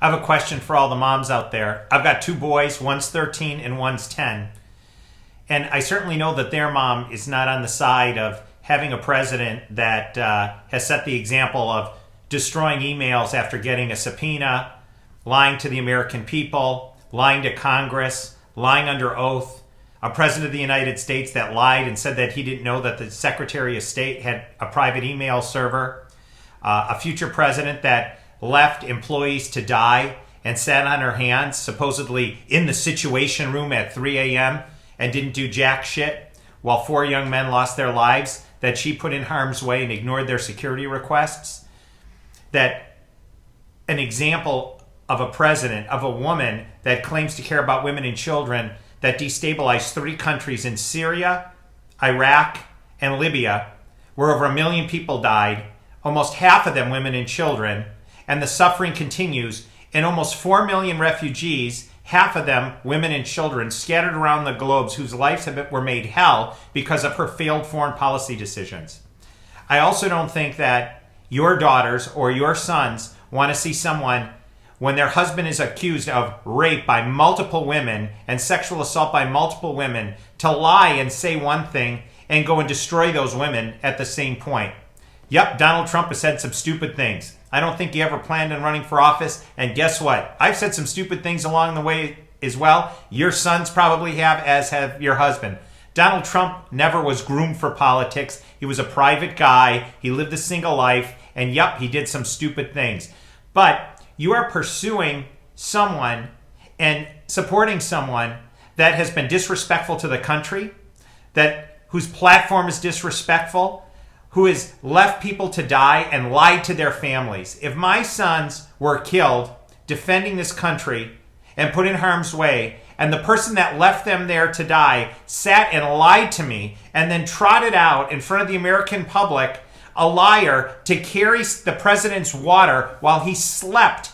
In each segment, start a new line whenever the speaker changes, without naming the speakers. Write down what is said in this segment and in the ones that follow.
I have a question for all the moms out there. I've got two boys, one's 13 and one's 10. And I certainly know that their mom is not on the side of having a president that has set the example of destroying emails after getting a subpoena, lying to the American people, lying to Congress, lying under oath. A president of the United States that lied and said that he didn't know that the Secretary of State had a private email server. A future president that left employees to die and sat on her hands, supposedly in the Situation Room at 3 a.m. and didn't do jack shit while 4 young men lost their lives that she put in harm's way and ignored their security requests. That an example of a president, of a woman that claims to care about women and children, that destabilized 3 countries in Syria, Iraq, and Libya, where over 1 million people died, almost half of them women and children, and the suffering continues, and almost 4 million refugees, half of them women and children, scattered around the globe whose lives were made hell because of her failed foreign policy decisions. I also don't think that your daughters or your sons want to see someone, when their husband is accused of rape by multiple women and sexual assault by multiple women, to lie and say one thing and go and destroy those women at the same point. Yep, Donald Trump has said some stupid things. I don't think he ever planned on running for office. And guess what? I've said some stupid things along the way as well. Your sons probably have, as have your husband. Donald Trump never was groomed for politics. He was a private guy. He lived a single life. And yep, he did some stupid things. But you are pursuing someone and supporting someone that has been disrespectful to the country, whose platform is disrespectful, who has left people to die and lied to their families. If my sons were killed defending this country and put in harm's way, and the person that left them there to die sat and lied to me and then trotted out in front of the American public, a liar, to carry the president's water while he slept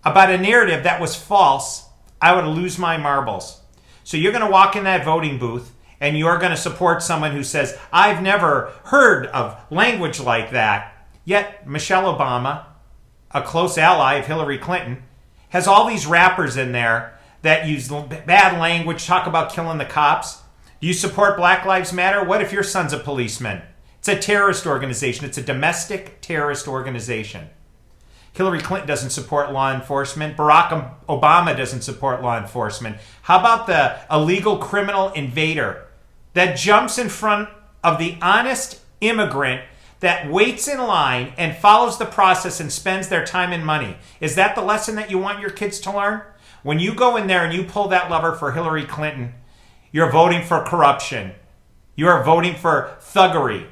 about a narrative that was false, I would lose my marbles. So you're going to walk in that voting booth and you're going to support someone who says, I've never heard of language like that. Yet Michelle Obama, a close ally of Hillary Clinton, has all these rappers in there that use bad language, talk about killing the cops. Do you support Black Lives Matter? What if your son's a policeman? It's a terrorist organization. It's a domestic terrorist organization. Hillary Clinton doesn't support law enforcement. Barack Obama doesn't support law enforcement. How about the illegal criminal invader that jumps in front of the honest immigrant that waits in line and follows the process and spends their time and money? Is that the lesson that you want your kids to learn? When you go in there and you pull that lever for Hillary Clinton, you're voting for corruption. You are voting for thuggery.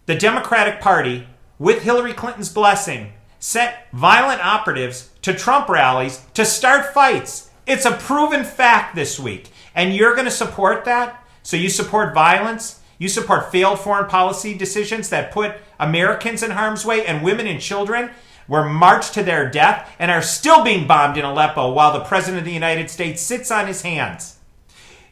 The Democratic Party, with Hillary Clinton's blessing, sent violent operatives to Trump rallies to start fights. It's a proven fact this week. And you're going to support that? So you support violence? You support failed foreign policy decisions that put Americans in harm's way, and women and children were marched to their death and are still being bombed in Aleppo while the President of the United States sits on his hands.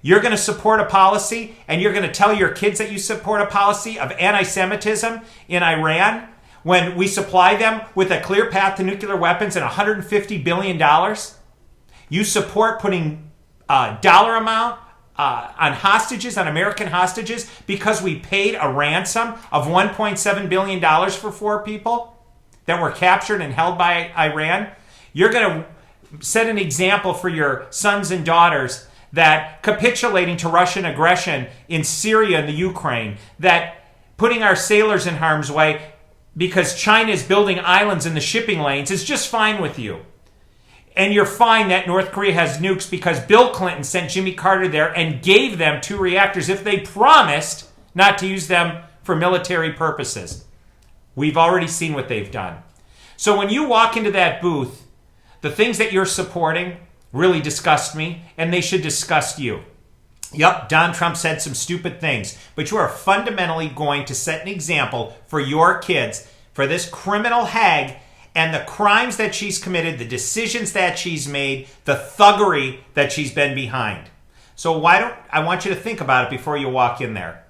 You're going to support a policy, and you're going to tell your kids that you support a policy of anti-Semitism in Iran when we supply them with a clear path to nuclear weapons and $150 billion? You support putting a dollar amount on hostages, on American hostages, because we paid a ransom of $1.7 billion for 4 people that were captured and held by Iran? You're going to set an example for your sons and daughters that capitulating to Russian aggression in Syria and the Ukraine, that putting our sailors in harm's way because China is building islands in the shipping lanes is just fine with you. And you're fine that North Korea has nukes because Bill Clinton sent Jimmy Carter there and gave them 2 reactors if they promised not to use them for military purposes. We've already seen what they've done. So when you walk into that booth, the things that you're supporting really disgust me, and they should disgust you. Yep, Donald Trump said some stupid things, but you are fundamentally going to set an example for your kids, for this criminal hag, and the crimes that she's committed, the decisions that she's made, the thuggery that she's been behind. So I want you to think about it before you walk in there.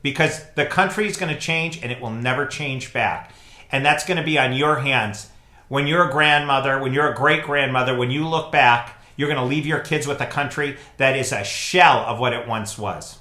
Because the country is going to change and it will never change back. And that's going to be on your hands when you're a grandmother, when you're a great grandmother, when you look back, you're going to leave your kids with a country that is a shell of what it once was.